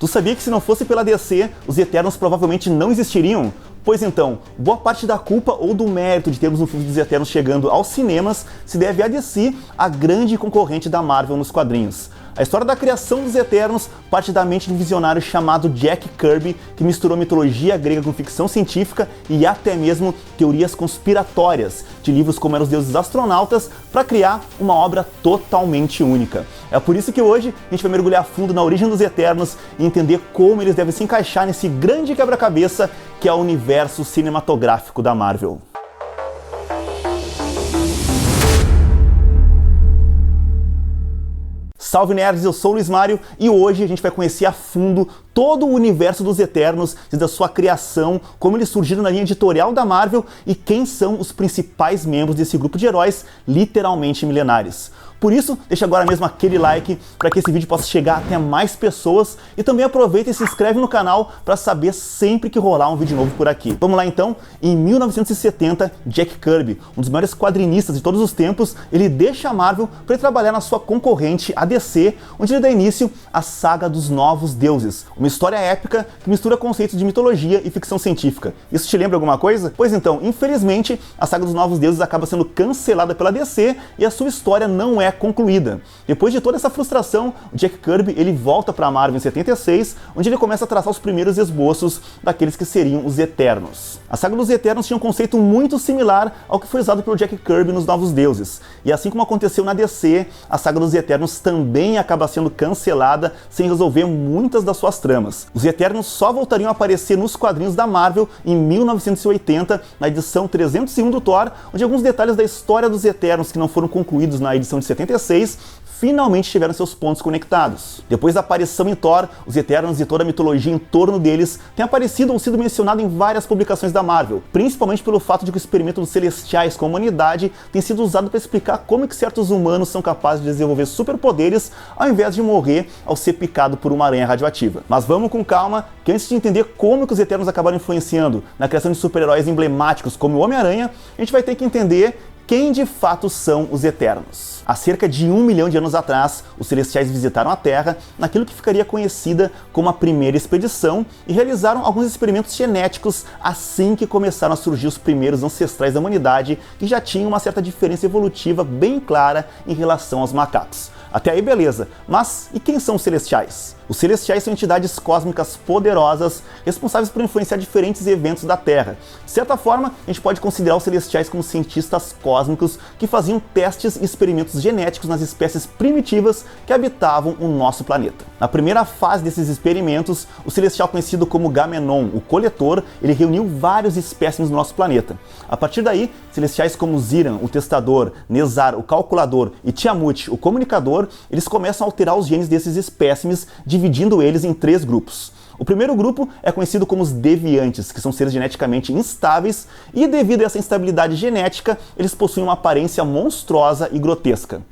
Tu sabia que se não fosse pela DC, os Eternos provavelmente não existiriam? Pois então, boa parte da culpa ou do mérito de termos um filme dos Eternos chegando aos cinemas se deve a DC, a grande concorrente da Marvel nos quadrinhos. A história da criação dos Eternos parte da mente de um visionário chamado Jack Kirby, que misturou mitologia grega com ficção científica e até mesmo teorias conspiratórias de livros como Eram os Deuses Astronautas para criar uma obra totalmente única. É por isso que hoje a gente vai mergulhar a fundo na origem dos Eternos e entender como eles devem se encaixar nesse grande quebra-cabeça que é o universo cinematográfico da Marvel. Salve nerds, eu sou o Luiz Mário e hoje a gente vai conhecer a fundo todo o universo dos Eternos, desde a sua criação, como eles surgiram na linha editorial da Marvel e quem são os principais membros desse grupo de heróis literalmente milenares. Por isso, deixa agora mesmo aquele like para que esse vídeo possa chegar até mais pessoas e também aproveita e se inscreve no canal para saber sempre que rolar um vídeo novo por aqui. Vamos lá então? Em 1970, Jack Kirby, um dos maiores quadrinistas de todos os tempos, ele deixa a Marvel para trabalhar na sua concorrente, a DC, onde ele dá início à Saga dos Novos Deuses, uma história épica que mistura conceitos de mitologia e ficção científica. Isso te lembra alguma coisa? Pois então, infelizmente, a Saga dos Novos Deuses acaba sendo cancelada pela DC e a sua história não é concluída. Depois de toda essa frustração, o Jack Kirby ele volta para a Marvel em 76, onde ele começa a traçar os primeiros esboços daqueles que seriam os Eternos. A Saga dos Eternos tinha um conceito muito similar ao que foi usado pelo Jack Kirby nos Novos Deuses. E assim como aconteceu na DC, a Saga dos Eternos também acaba sendo cancelada sem resolver muitas das suas tramas. Os Eternos só voltariam a aparecer nos quadrinhos da Marvel em 1980, na edição 301 do Thor, onde alguns detalhes da história dos Eternos que não foram concluídos na edição de 76 finalmente tiveram seus pontos conectados. Depois da aparição em Thor, os Eternos e toda a mitologia em torno deles têm aparecido ou sido mencionado em várias publicações da Marvel, principalmente pelo fato de que o experimento dos Celestiais com a humanidade tem sido usado para explicar como que certos humanos são capazes de desenvolver superpoderes ao invés de morrer ao ser picado por uma aranha radioativa. Mas vamos com calma, que antes de entender como que os Eternos acabaram influenciando na criação de super-heróis emblemáticos como o Homem-Aranha, a gente vai ter que entender quem de fato são os Eternos. Há cerca de 1 milhão de anos atrás, os Celestiais visitaram a Terra naquilo que ficaria conhecida como a primeira expedição e realizaram alguns experimentos genéticos assim que começaram a surgir os primeiros ancestrais da humanidade que já tinham uma certa diferença evolutiva bem clara em relação aos macacos. Até aí beleza, mas e quem são os Celestiais? Os Celestiais são entidades cósmicas poderosas, responsáveis por influenciar diferentes eventos da Terra. De certa forma, a gente pode considerar os Celestiais como cientistas cósmicos que faziam testes e experimentos genéticos nas espécies primitivas que habitavam o nosso planeta. Na primeira fase desses experimentos, o Celestial conhecido como Gamenon, o coletor, ele reuniu vários espécimes do nosso planeta. A partir daí, Celestiais como Ziran, o testador, Nezar, o calculador e Tiamut, o comunicador, eles começam a alterar os genes desses espécimes, dividindo eles em 3 grupos. O primeiro grupo é conhecido como os deviantes, que são seres geneticamente instáveis e, devido a essa instabilidade genética, eles possuem uma aparência monstruosa e grotesca.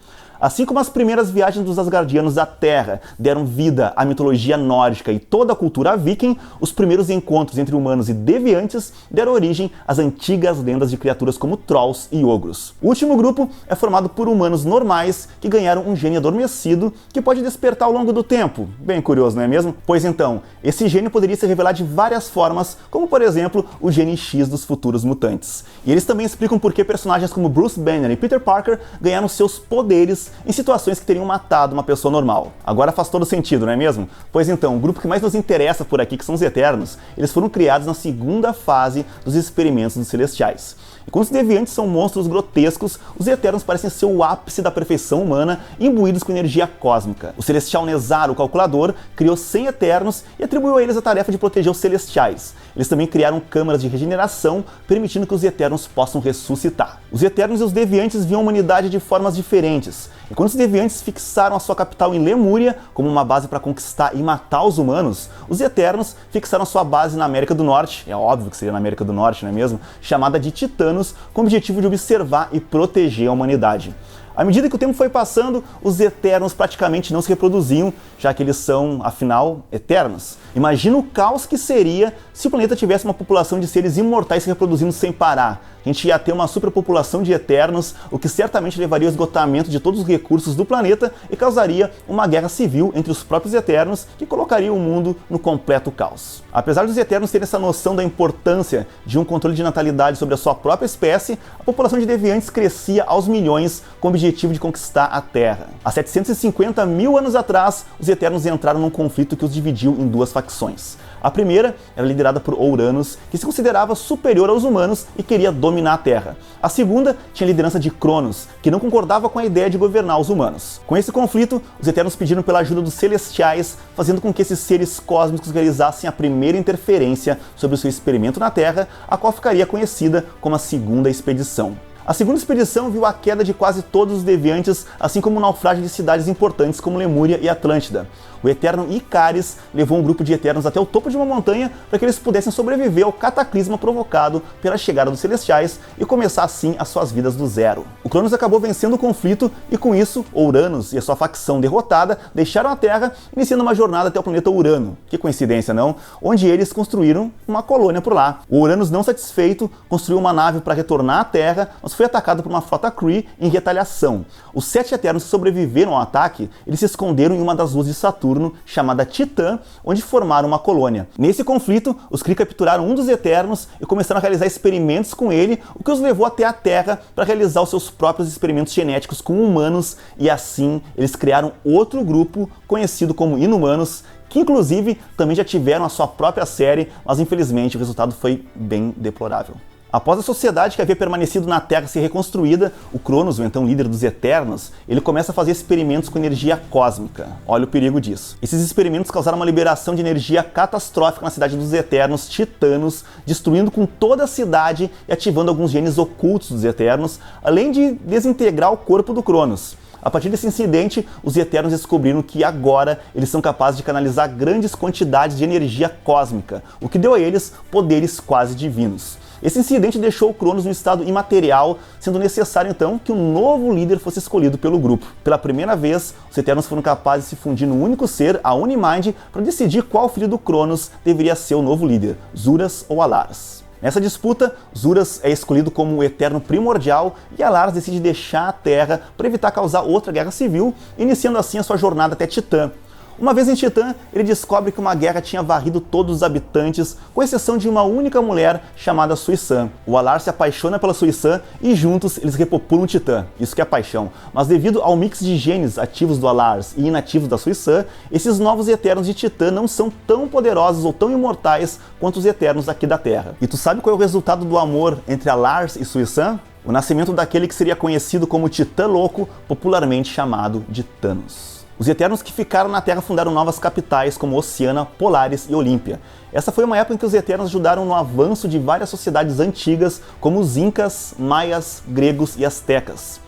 Assim como as primeiras viagens dos Asgardianos à Terra deram vida à mitologia nórdica e toda a cultura viking, os primeiros encontros entre humanos e deviantes deram origem às antigas lendas de criaturas como trolls e ogros. O último grupo é formado por humanos normais que ganharam um gene adormecido que pode despertar ao longo do tempo. Bem curioso, não é mesmo? Pois então, esse gene poderia se revelar de várias formas, como por exemplo o gene X dos futuros mutantes. E eles também explicam por que personagens como Bruce Banner e Peter Parker ganharam seus poderes em situações que teriam matado uma pessoa normal. Agora faz todo sentido, não é mesmo? Pois então, o grupo que mais nos interessa por aqui, que são os Eternos, eles foram criados na segunda fase dos experimentos dos Celestiais. E quando os deviantes são monstros grotescos, os Eternos parecem ser o ápice da perfeição humana, imbuídos com energia cósmica. O Celestial Nezar, o calculador, criou 100 Eternos e atribuiu a eles a tarefa de proteger os Celestiais. Eles também criaram câmaras de regeneração, permitindo que os Eternos possam ressuscitar. Os Eternos e os Deviantes viam a humanidade de formas diferentes. E quando os Deviantes fixaram a sua capital em Lemúria, como uma base para conquistar e matar os humanos, os Eternos fixaram sua base na América do Norte, é óbvio que seria na América do Norte, não é mesmo? Chamada de Titanos, com o objetivo de observar e proteger a humanidade. À medida que o tempo foi passando, os Eternos praticamente não se reproduziam, já que eles são, afinal, eternos. Imagina o caos que seria se o planeta tivesse uma população de seres imortais se reproduzindo sem parar. A gente ia ter uma superpopulação de Eternos, o que certamente levaria ao esgotamento de todos os recursos do planeta e causaria uma guerra civil entre os próprios Eternos, que colocaria o mundo no completo caos. Apesar dos Eternos terem essa noção da importância de um controle de natalidade sobre a sua própria espécie, a população de deviantes crescia aos milhões com o objetivo de conquistar a Terra. Há 750 mil anos atrás, os Eternos entraram num conflito que os dividiu em duas facções. A primeira era liderada por Ouranos, que se considerava superior aos humanos e queria dominar a Terra. A segunda tinha a liderança de Cronos, que não concordava com a ideia de governar os humanos. Com esse conflito, os Eternos pediram pela ajuda dos Celestiais, fazendo com que esses seres cósmicos realizassem a primeira interferência sobre o seu experimento na Terra, a qual ficaria conhecida como a Segunda Expedição. A segunda expedição viu a queda de quase todos os deviantes, assim como o naufrágio de cidades importantes como Lemúria e Atlântida. O Eterno Icaris levou um grupo de Eternos até o topo de uma montanha para que eles pudessem sobreviver ao cataclisma provocado pela chegada dos Celestiais e começar assim as suas vidas do zero. O Cronos acabou vencendo o conflito e com isso, Ouranos e a sua facção derrotada deixaram a Terra, iniciando uma jornada até o planeta Urano. Que coincidência, não? Onde eles construíram uma colônia por lá. O Ouranos, não satisfeito, construiu uma nave para retornar à Terra, mas foi atacado por uma frota Kree em retaliação. Os 7 Eternos que sobreviveram ao ataque, eles se esconderam em uma das luas de Saturno, chamada Titã, onde formaram uma colônia. Nesse conflito, os Kree capturaram um dos Eternos e começaram a realizar experimentos com ele, o que os levou até a Terra para realizar os seus próprios experimentos genéticos com humanos, e assim eles criaram outro grupo conhecido como Inumanos, que inclusive também já tiveram a sua própria série, mas infelizmente o resultado foi bem deplorável. Após a sociedade que havia permanecido na Terra ser reconstruída, o Cronos, o então líder dos Eternos, ele começa a fazer experimentos com energia cósmica. Olha o perigo disso. Esses experimentos causaram uma liberação de energia catastrófica na cidade dos Eternos Titanos, destruindo com toda a cidade e ativando alguns genes ocultos dos Eternos, além de desintegrar o corpo do Cronos. A partir desse incidente, os Eternos descobriram que agora eles são capazes de canalizar grandes quantidades de energia cósmica, o que deu a eles poderes quase divinos. Esse incidente deixou o Cronos no estado imaterial, sendo necessário então que um novo líder fosse escolhido pelo grupo. Pela primeira vez, os Eternos foram capazes de se fundir num único ser, a Unimind, para decidir qual filho do Cronos deveria ser o novo líder, Zuras ou Alars. Nessa disputa, Zuras é escolhido como o Eterno Primordial e Alars decide deixar a Terra para evitar causar outra guerra civil, iniciando assim a sua jornada até Titã. Uma vez em Titã, ele descobre que uma guerra tinha varrido todos os habitantes, com exceção de uma única mulher chamada Suiçã. O Alars se apaixona pela Suiçã e juntos eles repopulam Titã, isso que é paixão. Mas devido ao mix de genes ativos do Alars e inativos da Suiçã, esses novos Eternos de Titã não são tão poderosos ou tão imortais quanto os Eternos aqui da Terra. E tu sabe qual é o resultado do amor entre Alars e Suiçã? O nascimento daquele que seria conhecido como Titã Louco, popularmente chamado de Thanos. Os Eternos que ficaram na Terra fundaram novas capitais como Oceana, Polaris e Olímpia. Essa foi uma época em que os Eternos ajudaram no avanço de várias sociedades antigas, como os Incas, Maias, Gregos e Astecas.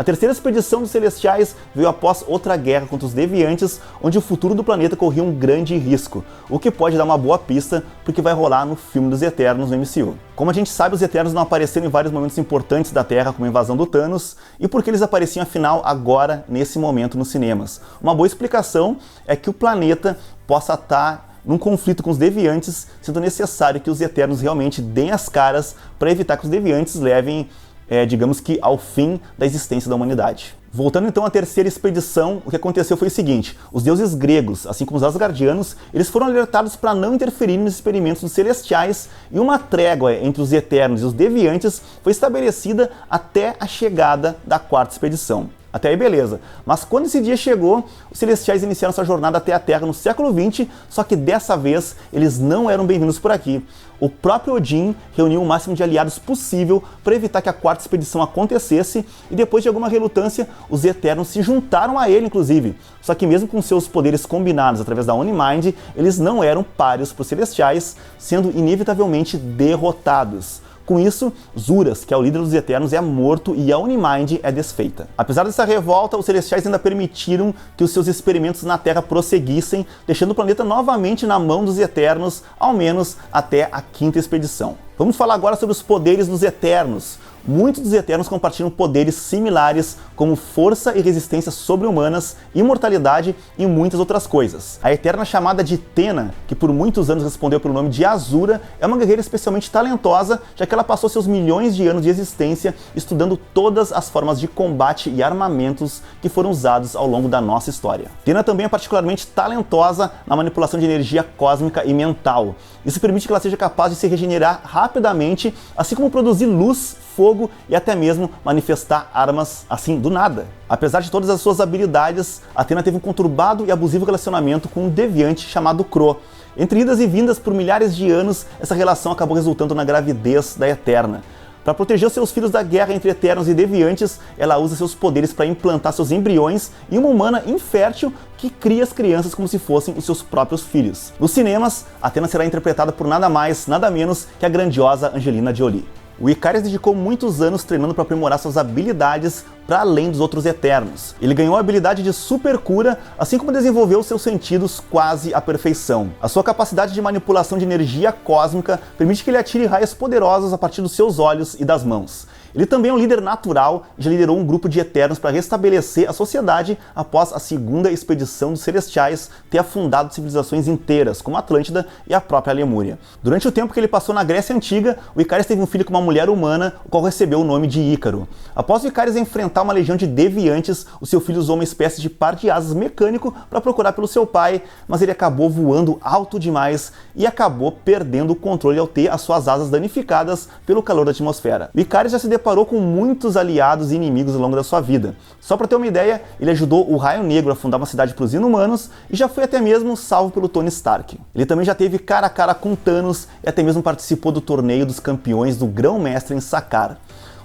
A terceira expedição dos Celestiais veio após outra guerra contra os Deviantes, onde o futuro do planeta corria um grande risco, o que pode dar uma boa pista porque vai rolar no filme dos Eternos no MCU. Como a gente sabe, os Eternos não apareceram em vários momentos importantes da Terra, como a invasão do Thanos, e por que eles apareciam afinal agora, nesse momento, nos cinemas. Uma boa explicação é que o planeta possa estar num conflito com os Deviantes, sendo necessário que os Eternos realmente deem as caras para evitar que os Deviantes levem digamos que ao fim da existência da humanidade. Voltando então à terceira expedição, o que aconteceu foi o seguinte: os deuses gregos, assim como os asgardianos, eles foram alertados para não interferir nos experimentos dos celestiais, e uma trégua entre os Eternos e os Deviantes foi estabelecida até a chegada da quarta expedição. Até aí beleza, mas quando esse dia chegou, os Celestiais iniciaram sua jornada até a Terra no século XX, só que dessa vez eles não eram bem-vindos por aqui. O próprio Odin reuniu o máximo de aliados possível para evitar que a quarta expedição acontecesse, e depois de alguma relutância, os Eternos se juntaram a ele inclusive. Só que mesmo com seus poderes combinados através da Unimind, eles não eram páreos para os Celestiais, sendo inevitavelmente derrotados. Com isso, Zuras, que é o líder dos Eternos, é morto e a Unimind é desfeita. Apesar dessa revolta, os Celestiais ainda permitiram que os seus experimentos na Terra prosseguissem, deixando o planeta novamente na mão dos Eternos, ao menos até a quinta expedição. Vamos falar agora sobre os poderes dos Eternos. Muitos dos Eternos compartilham poderes similares, como força e resistência sobre-humanas, imortalidade e muitas outras coisas. A Eterna chamada de Tena, que por muitos anos respondeu pelo nome de Azura, é uma guerreira especialmente talentosa, já que ela passou seus milhões de anos de existência estudando todas as formas de combate e armamentos que foram usados ao longo da nossa história. Tena também é particularmente talentosa na manipulação de energia cósmica e mental. Isso permite que ela seja capaz de se regenerar rapidamente, assim como produzir luz, fogo e até mesmo manifestar armas assim do nada. Apesar de todas as suas habilidades, Athena teve um conturbado e abusivo relacionamento com um deviante chamado Cro. Entre idas e vindas por milhares de anos, essa relação acabou resultando na gravidez da Eterna. Para proteger seus filhos da guerra entre Eternos e Deviantes, ela usa seus poderes para implantar seus embriões em uma humana infértil que cria as crianças como se fossem os seus próprios filhos. Nos cinemas, Athena será interpretada por nada mais, nada menos que a grandiosa Angelina Jolie. O Icarius dedicou muitos anos treinando para aprimorar suas habilidades para além dos outros Eternos. Ele ganhou a habilidade de super cura, assim como desenvolveu seus sentidos quase à perfeição. A sua capacidade de manipulação de energia cósmica permite que ele atire raios poderosos a partir dos seus olhos e das mãos. Ele também é um líder natural e já liderou um grupo de Eternos para restabelecer a sociedade após a segunda expedição dos Celestiais ter afundado civilizações inteiras, como a Atlântida e a própria Lemúria. Durante o tempo que ele passou na Grécia Antiga, o Icarius teve um filho com uma mulher humana, o qual recebeu o nome de Ícaro. Após o Icarius enfrentar uma legião de deviantes, o seu filho usou uma espécie de par de asas mecânico para procurar pelo seu pai, mas ele acabou voando alto demais e acabou perdendo o controle ao ter as suas asas danificadas pelo calor da atmosfera. O Icarius já se deparou com muitos aliados e inimigos ao longo da sua vida. Só para ter uma ideia, ele ajudou o Raio Negro a fundar uma cidade para os Inumanos e já foi até mesmo salvo pelo Tony Stark. Ele também já teve cara a cara com Thanos e até mesmo participou do torneio dos campeões do Grão-Mestre em Sakaar.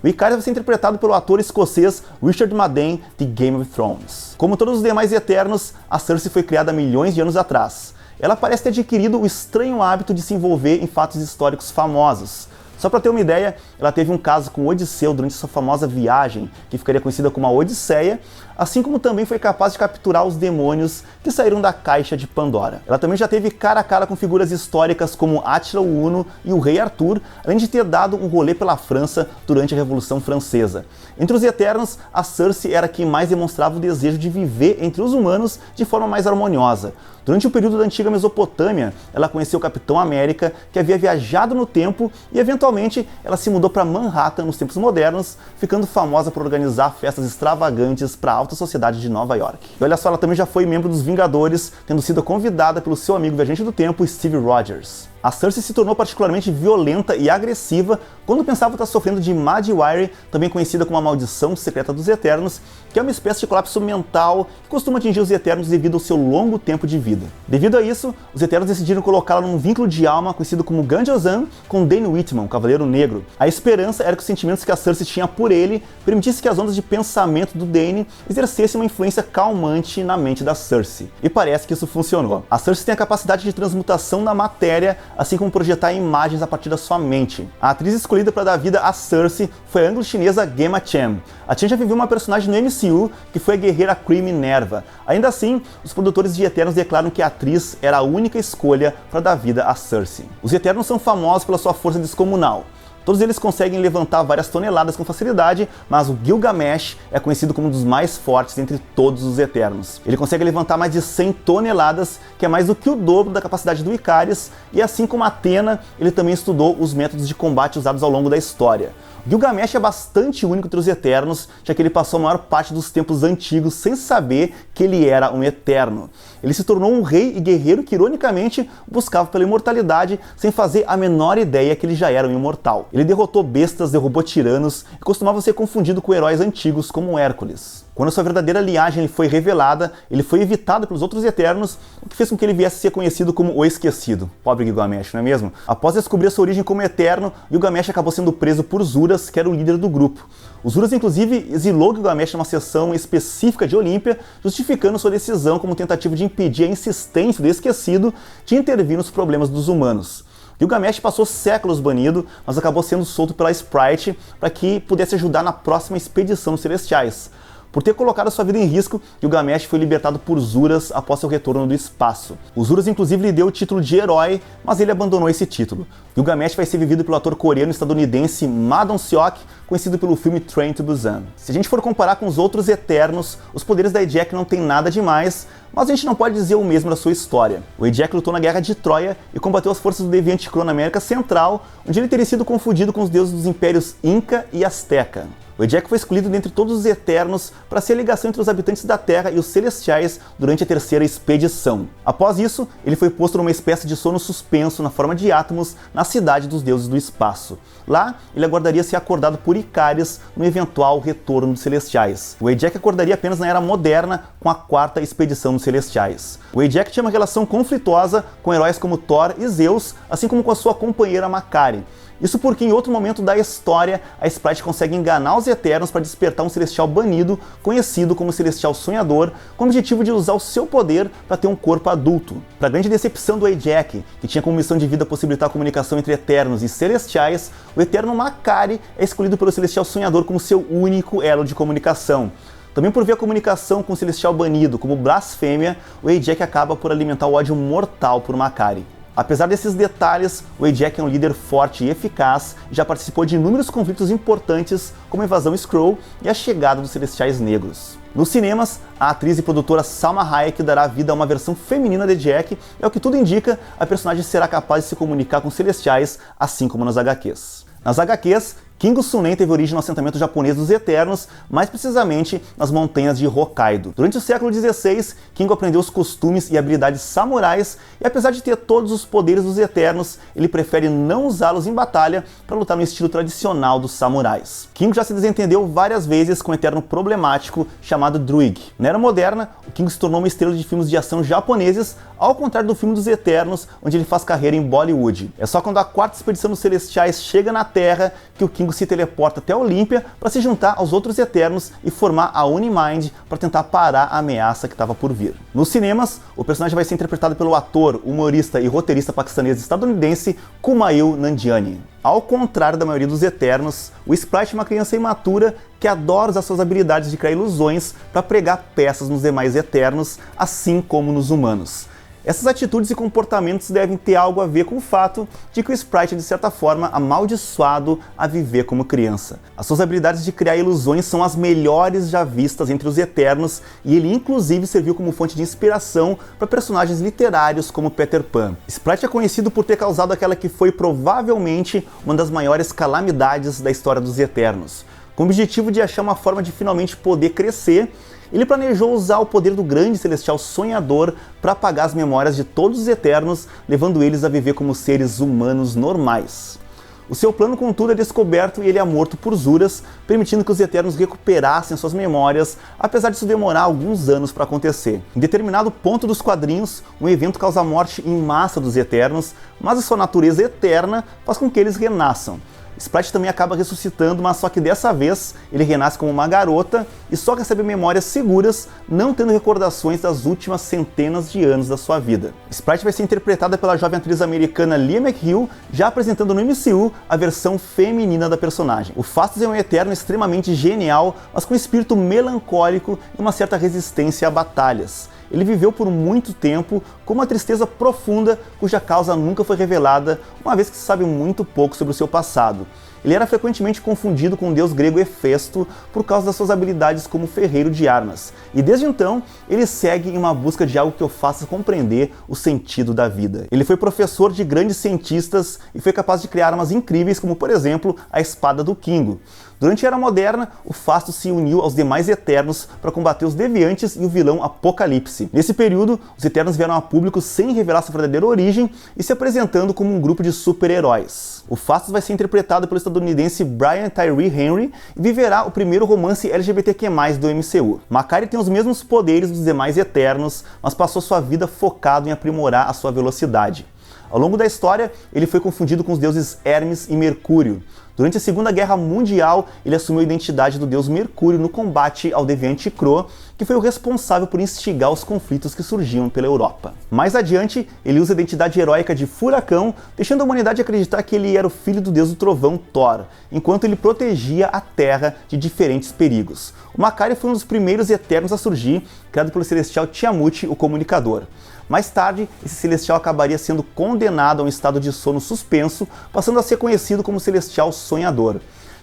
O Icarius vai ser interpretado pelo ator escocês Richard Madden de Game of Thrones. Como todos os demais Eternos, a Cersei foi criada há milhões de anos atrás. Ela parece ter adquirido o estranho hábito de se envolver em fatos históricos famosos. Só para ter uma ideia, ela teve um caso com Odisseu durante sua famosa viagem, que ficaria conhecida como a Odisseia, assim como também foi capaz de capturar os demônios que saíram da caixa de Pandora. Ela também já teve cara a cara com figuras históricas como Átila o Huno e o rei Arthur, além de ter dado um rolê pela França durante a Revolução Francesa. Entre os Eternos, a Cersei era quem mais demonstrava o desejo de viver entre os humanos de forma mais harmoniosa. Durante o período da antiga Mesopotâmia, ela conheceu o Capitão América, que havia viajado no tempo, e eventualmente ela se mudou para Manhattan nos tempos modernos, ficando famosa por organizar festas extravagantes para a alta sociedade de Nova York. E olha só, ela também já foi membro dos Vingadores, tendo sido convidada pelo seu amigo viajante do tempo, Steve Rogers. A Cersei se tornou particularmente violenta e agressiva quando pensava estar sofrendo de Mad-Wyrie, também conhecida como a Maldição Secreta dos Eternos, que é uma espécie de colapso mental que costuma atingir os Eternos devido ao seu longo tempo de vida. Devido a isso, os Eternos decidiram colocá-la num vínculo de alma conhecido como Gandalf com Dane Whitman, o Cavaleiro Negro. A esperança era que os sentimentos que a Cersei tinha por ele permitissem que as ondas de pensamento do Dane exercessem uma influência calmante na mente da Cersei. E parece que isso funcionou. A Cersei tem a capacidade de transmutação da matéria, assim como projetar imagens a partir da sua mente. A atriz escolhida para dar vida a Cersei foi a anglo-chinesa Gemma Chan. A Chan já viveu uma personagem no MCU, que foi a guerreira Kree Minerva. Ainda assim, os produtores de Eternos declaram que a atriz era a única escolha para dar vida a Cersei. Os Eternos são famosos pela sua força descomunal. Todos eles conseguem levantar várias toneladas com facilidade, mas o Gilgamesh é conhecido como um dos mais fortes entre todos os Eternos. Ele consegue levantar mais de 100 toneladas, que é mais do que o dobro da capacidade do Icarius, e assim como Athena, ele também estudou os métodos de combate usados ao longo da história. Gilgamesh é bastante único entre os Eternos, já que ele passou a maior parte dos tempos antigos sem saber que ele era um Eterno. Ele se tornou um rei e guerreiro que, ironicamente, buscava pela imortalidade sem fazer a menor ideia que ele já era um imortal. Ele derrotou bestas, derrubou tiranos e costumava ser confundido com heróis antigos como Hércules. Quando sua verdadeira linhagem lhe foi revelada, ele foi evitado pelos outros Eternos, o que fez com que ele viesse a ser conhecido como o Esquecido. Pobre Gilgamesh, não é mesmo? Após descobrir a sua origem como Eterno, Gilgamesh acabou sendo preso por Zuras, que era o líder do grupo. O Zuras, inclusive, exilou Gilgamesh numa seção específica de Olímpia, justificando sua decisão como tentativa de impedir a insistência do Esquecido de intervir nos problemas dos humanos. Gilgamesh passou séculos banido, mas acabou sendo solto pela Sprite para que pudesse ajudar na próxima expedição dos Celestiais. Por ter colocado sua vida em risco, Gilgamesh foi libertado por Zuras após seu retorno do espaço. O Zuras inclusive lhe deu o título de herói, mas ele abandonou esse título. Gilgamesh vai ser vivido pelo ator coreano-estadunidense Ma Dong-seok, conhecido pelo filme Train to Busan. Se a gente for comparar com os outros Eternos, os poderes da Jack não tem nada demais, mas a gente não pode dizer o mesmo da sua história. O Jack lutou na Guerra de Troia e combateu as forças do Deviante Cro na América Central, onde ele teria sido confundido com os deuses dos impérios Inca e Azteca. O Jack foi escolhido dentre todos os Eternos para ser a ligação entre os habitantes da Terra e os Celestiais durante a terceira expedição. Após isso, ele foi posto numa espécie de sono suspenso na forma de átomos na cidade dos deuses do espaço. Lá, ele aguardaria ser acordado por Icarius no eventual retorno dos Celestiais. O Jack acordaria apenas na Era Moderna com a quarta expedição dos Celestiais. O Jack tinha uma relação conflituosa com heróis como Thor e Zeus, assim como com a sua companheira Makkari. Isso porque em outro momento da história, a Sprite consegue enganar os Eternos para despertar um Celestial banido, conhecido como Celestial Sonhador, com o objetivo de usar o seu poder para ter um corpo adulto. Para grande decepção do Jack, que tinha como missão de vida possibilitar a comunicação entre Eternos e Celestiais, o Eterno Makkari é escolhido pelo Celestial Sonhador como seu único elo de comunicação. Também por ver a comunicação com o Celestial banido como blasfêmia, o Jack acaba por alimentar o ódio mortal por Makkari. Apesar desses detalhes, o Jack é um líder forte e eficaz e já participou de inúmeros conflitos importantes, como a invasão Skrull e a chegada dos Celestiais Negros. Nos cinemas, a atriz e produtora Salma Hayek dará vida a uma versão feminina de Jack, e ao que tudo indica, a personagem será capaz de se comunicar com Celestiais, assim como nas HQs. Nas HQs, Kingo Sunen teve origem no assentamento japonês dos Eternos, mais precisamente nas montanhas de Hokkaido. Durante o século XVI, Kingo aprendeu os costumes e habilidades samurais, e apesar de ter todos os poderes dos Eternos, ele prefere não usá-los em batalha para lutar no estilo tradicional dos samurais. Kingo já se desentendeu várias vezes com um Eterno problemático chamado Druig. Na Era Moderna, o Kingo se tornou uma estrela de filmes de ação japoneses, ao contrário do filme dos Eternos, onde ele faz carreira em Bollywood. É só quando a quarta expedição dos Celestiais chega na Terra que o Kingo se teleporta até Olímpia para se juntar aos outros Eternos e formar a Unimind para tentar parar a ameaça que estava por vir. Nos cinemas, o personagem vai ser interpretado pelo ator, humorista e roteirista paquistanês-estadunidense Kumail Nanjiani. Ao contrário da maioria dos Eternos, o Sprite é uma criança imatura que adora usar suas habilidades de criar ilusões para pregar peças nos demais Eternos, assim como nos humanos. Essas atitudes e comportamentos devem ter algo a ver com o fato de que o Sprite é, de certa forma, amaldiçoado a viver como criança. As suas habilidades de criar ilusões são as melhores já vistas entre os Eternos, e ele inclusive serviu como fonte de inspiração para personagens literários como Peter Pan. Sprite é conhecido por ter causado aquela que foi provavelmente uma das maiores calamidades da história dos Eternos. Com o objetivo de achar uma forma de finalmente poder crescer, ele planejou usar o poder do grande Celestial Sonhador para apagar as memórias de todos os Eternos, levando eles a viver como seres humanos normais. O seu plano, contudo, é descoberto e ele é morto por Zuras, permitindo que os Eternos recuperassem suas memórias, apesar disso demorar alguns anos para acontecer. Em determinado ponto dos quadrinhos, um evento causa a morte em massa dos Eternos, mas a sua natureza eterna faz com que eles renasçam. Sprite também acaba ressuscitando, mas só que dessa vez ele renasce como uma garota e só recebe memórias seguras, não tendo recordações das últimas centenas de anos da sua vida. Sprite vai ser interpretada pela jovem atriz americana Lia McHugh, já apresentando no MCU a versão feminina da personagem. O Phastos é um Eterno extremamente genial, mas com um espírito melancólico e uma certa resistência a batalhas. Ele viveu por muito tempo com uma tristeza profunda cuja causa nunca foi revelada, uma vez que se sabe muito pouco sobre o seu passado. Ele era frequentemente confundido com o deus grego Hefesto por causa das suas habilidades como ferreiro de armas, e desde então ele segue em uma busca de algo que o faça compreender o sentido da vida. Ele foi professor de grandes cientistas e foi capaz de criar armas incríveis como, por exemplo, a espada do Kingo. Durante a Era Moderna, o Phastos se uniu aos demais Eternos para combater os Deviantes e o vilão Apocalipse. Nesse período, os Eternos vieram a público sem revelar sua verdadeira origem e se apresentando como um grupo de super-heróis. O Phastos vai ser interpretado pelo estadunidense Brian Tyree Henry e viverá o primeiro romance LGBTQ+, do MCU. Makkari tem os mesmos poderes dos demais Eternos, mas passou sua vida focado em aprimorar a sua velocidade. Ao longo da história, ele foi confundido com os deuses Hermes e Mercúrio. Durante a Segunda Guerra Mundial, ele assumiu a identidade do deus Mercúrio no combate ao deviante Cro, que foi o responsável por instigar os conflitos que surgiam pela Europa. Mais adiante, ele usa a identidade heróica de Furacão, deixando a humanidade acreditar que ele era o filho do deus do trovão Thor, enquanto ele protegia a Terra de diferentes perigos. O Makari foi um dos primeiros Eternos a surgir, criado pelo celestial Tiamut, o Comunicador. Mais tarde, esse celestial acabaria sendo condenado a um estado de sono suspenso, passando a ser conhecido como Celestial Sonhador.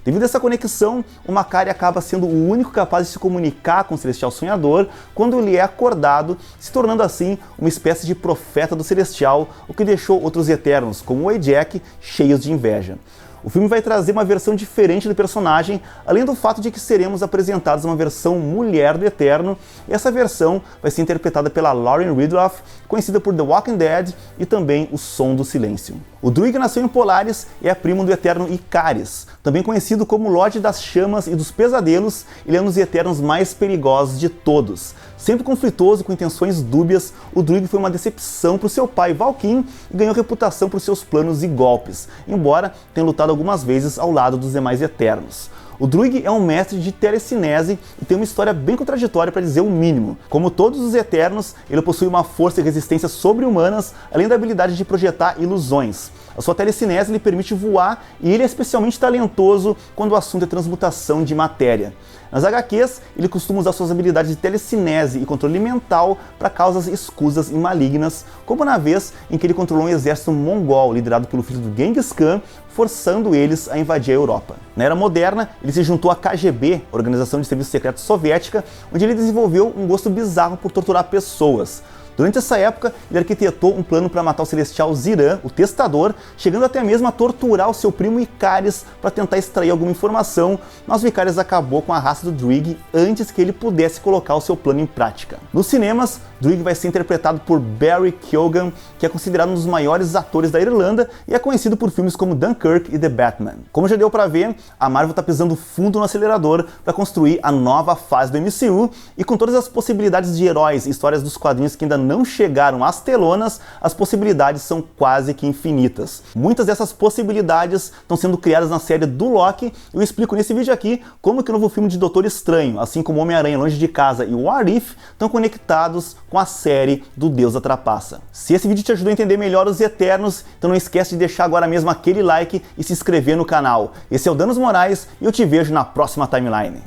Devido a essa conexão, o Makari acaba sendo o único capaz de se comunicar com o Celestial Sonhador quando ele é acordado, se tornando assim uma espécie de profeta do Celestial, o que deixou outros Eternos, como o Jack, cheios de inveja. O filme vai trazer uma versão diferente do personagem, além do fato de que seremos apresentados uma versão mulher do Eterno, e essa versão vai ser interpretada pela Lauren Ridloff, conhecida por The Walking Dead e também O Som do Silêncio. O Druig nasceu em Polaris e é primo do Eterno Ikaris. Também conhecido como Lorde das Chamas e dos Pesadelos, ele é um dos Eternos mais perigosos de todos. Sempre conflituoso, com intenções dúbias, o Druig foi uma decepção para o seu pai Valkin e ganhou reputação por seus planos e golpes, embora tenha lutado algumas vezes ao lado dos demais Eternos. O Druig é um mestre de telecinese e tem uma história bem contraditória, para dizer o mínimo. Como todos os Eternos, ele possui uma força e resistência sobre-humanas, além da habilidade de projetar ilusões. A sua telecinese lhe permite voar e ele é especialmente talentoso quando o assunto é transmutação de matéria. Nas HQs, ele costuma usar suas habilidades de telecinese e controle mental para causas escusas e malignas, como na vez em que ele controlou um exército mongol liderado pelo filho do Genghis Khan, forçando eles a invadir a Europa. Na Era Moderna, ele se juntou à KGB, Organização de Serviço Secreto Soviética, onde ele desenvolveu um gosto bizarro por torturar pessoas. Durante essa época, ele arquitetou um plano para matar o Celestial Ziran, o Testador, chegando até mesmo a torturar o seu primo Ikaris para tentar extrair alguma informação, mas o Ikaris acabou com a raça do Druig antes que ele pudesse colocar o seu plano em prática. Nos cinemas, Druig vai ser interpretado por Barry Keoghan, que é considerado um dos maiores atores da Irlanda e é conhecido por filmes como Dunkirk e The Batman. Como já deu para ver, a Marvel está pisando fundo no acelerador para construir a nova fase do MCU, e com todas as possibilidades de heróis e histórias dos quadrinhos que ainda não chegaram às telonas, as possibilidades são quase que infinitas. Muitas dessas possibilidades estão sendo criadas na série do Loki, e eu explico nesse vídeo aqui como que o novo filme de Doutor Estranho, assim como Homem-Aranha Longe de Casa e o What If, estão conectados com a série do Deus da Trapaça. Se esse vídeo te ajudou a entender melhor os Eternos, então não esquece de deixar agora mesmo aquele like e se inscrever no canal. Esse é o Danos Morais e eu te vejo na próxima timeline.